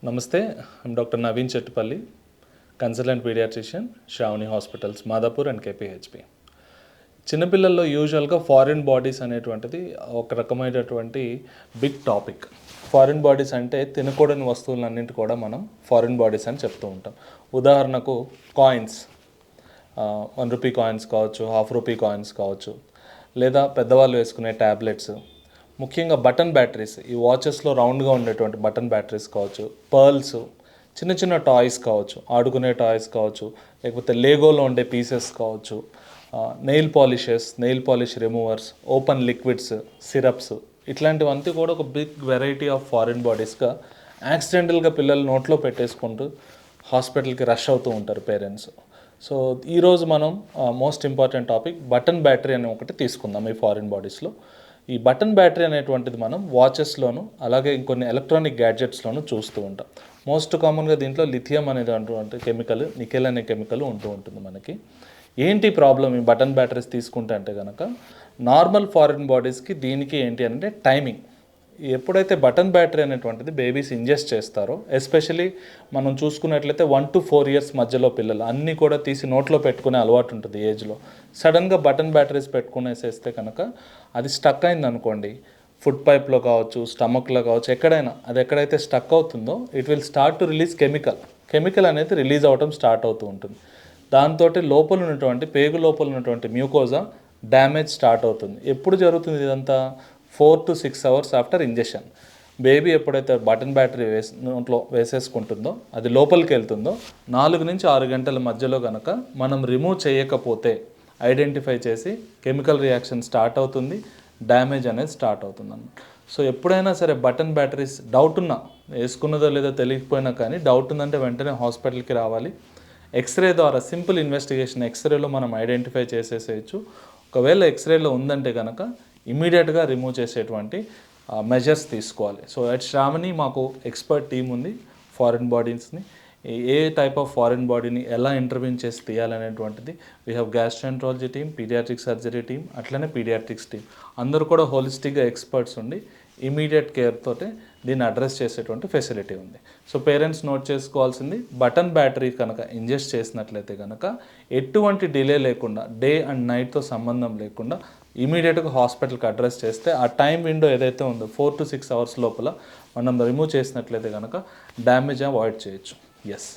నమస్తే, I'm doctor Naveen Chettupalli, consultant paediatrician, Sravani hospitals, Madhapur and KPHB. చిన్నపిల్లల్లో యూజువల్గా ఫారిన్ బాడీస్ అనేటువంటిది ఒక రకమైనటువంటి బిగ్ టాపిక్. ఫారిన్ బాడీస్ అంటే తినకూడని వస్తువులన్నింటి కూడా మనం ఫారిన్ బాడీస్ అని చెప్తూ ఉంటాం. ఉదాహరణకు కాయిన్స్, ₹1 కాయిన్స్ కావచ్చు, ₹50 కాయిన్స్ కావచ్చు, లేదా పెద్దవాళ్ళు వేసుకునే ట్యాబ్లెట్స్, ముఖ్యంగా బటన్ బ్యాటరీస్, ఈ వాచెస్లో రౌండ్గా ఉండేటువంటి బటన్ బ్యాటరీస్ కావచ్చు, పర్ల్స్, చిన్న చిన్న టాయ్స్ కావచ్చు, ఆడుకునే టాయ్స్ కావచ్చు, లేకపోతే లేగోలో ఉండే పీసెస్ కావచ్చు, nail polishes, nail polish removers, open liquids, syrups, ఇట్లాంటివంతా కూడా ఒక బిగ్ వెరైటీ ఆఫ్ ఫారిన్ బాడీస్గా యాక్సిడెంటల్గా పిల్లలు నోట్లో పెట్టేసుకుంటూ హాస్పిటల్కి రష్ అవుతూ ఉంటారు పేరెంట్స్. సో ఈరోజు మనం most important topic button battery అనే ఒకటి తీసుకుందాం. ఈ ఫారిన్ బాడీస్లో ఈ బటన్ బ్యాటరీ అనేటువంటిది మనం వాచెస్లోను అలాగే ఇంకొన్ని ఎలక్ట్రానిక్ గ్యాడ్జెట్స్లోనూ చూస్తూ ఉంటాం. మోస్ట్ కామన్గా దీంట్లో లిథియం అనేటువంటి కెమికల్, నికెల్ అనే కెమికల్ ఉంటూ ఉంటుంది మనకి. ఏంటి ప్రాబ్లం ఈ బటన్ బ్యాటరీస్ తీసుకుంటే అంటే కనుక, నార్మల్ ఫారిన్ బాడీస్కి దీనికి ఏంటి అంటే టైమింగ్. ఎప్పుడైతే బటన్ బ్యాటరీ అనేటువంటిది బేబీస్ ఇంజెస్ట్ చేస్తారో, ఎస్పెషలీ మనం చూసుకున్నట్లయితే 1 to 4 years మధ్యలో పిల్లలు అన్నీ కూడా తీసి నోట్లో పెట్టుకునే అలవాటు ఉంటుంది ఏజ్లో. సడన్గా బటన్ బ్యాటరీస్ పెట్టుకునేసేస్తే కనుక అది స్టక్ అయింది అనుకోండి, ఫుడ్ పైప్లో కావచ్చు, స్టమక్లో కావచ్చు, ఎక్కడైనా అది ఎక్కడైతే స్టక్ అవుతుందో it will start to release chemical అనేది రిలీజ్ అవ్వడం స్టార్ట్ అవుతూ ఉంటుంది. దాంతో లోపల ఉన్నటువంటి పేగు లోపల ఉన్నటువంటి మ్యూకోజా డ్యామేజ్ స్టార్ట్ అవుతుంది. ఎప్పుడు జరుగుతుంది ఇదంతా? 4 to 6 hours after injection. Baby ఎప్పుడైతే బటన్ బ్యాటరీ నోట్లో వేసేసుకుంటుందో, అది లోపలికి వెళ్తుందో, 4 నుంచి 6 గంటల మధ్యలో కనుక మనం రిమూవ్ చేయకపోతే ఐడెంటిఫై చేసి కెమికల్ రియాక్షన్ స్టార్ట్ అవుతుంది, డ్యామేజ్ అనేది స్టార్ట్ అవుతుంది అన్నమాట. సో ఎప్పుడైనా సరే బటన్ బ్యాటరీస్ డౌట్ ఉన్నా, వేసుకున్నదో లేదో తెలియకపోయినా కానీ డౌట్ ఉందంటే వెంటనే హాస్పిటల్కి రావాలి. ఎక్స్రే ద్వారా సింపుల్ ఇన్వెస్టిగేషన్, ఎక్స్రేలో మనం ఐడెంటిఫై చేసేసేయచ్చు. ఒకవేళ ఎక్స్రేలో ఉందంటే కనుక ఇమీడియట్గా రిమూవ్ చేసేటువంటి మెజర్స్ తీసుకోవాలి. సో అట్ శ్రావణి మాకు ఎక్స్పర్ట్ టీమ్ ఉంది. ఫారిన్ బాడీస్ని ఏ టైప్ ఆఫ్ ఫారిన్ బాడీని ఎలా ఇంటర్వ్యూన్ చేసి తీయాలనేటువంటిది we have gastroenterology team, paediatric surgery team, అట్లనే పీడియాట్రిక్స్ టీమ్, అందరూ కూడా హోలిస్టిక్గా ఎక్స్పర్ట్స్ ఉండి ఇమీడియట్ కేర్ తోటే దీన్ని అడ్రస్ చేసేటువంటి ఫెసిలిటీ ఉంది. సో పేరెంట్స్ నోట్ చేసుకోవాల్సింది, బటన్ బ్యాటరీ కనుక ఇంజెస్ట్ చేసినట్లయితే కనుక ఎటువంటి డిలే లేకుండా, డే అండ్ నైట్తో సంబంధం లేకుండా ఇమీడియట్గా హాస్పిటల్కి అడ్రస్ చేస్తే ఆ టైం విండో ఏదైతే ఉందో 4 to 6 hours లోపల మనం రిమూవ్ చేసినట్లయితే కనుక డ్యామేజ్ అవాయిడ్ చేయొచ్చు. ఎస్.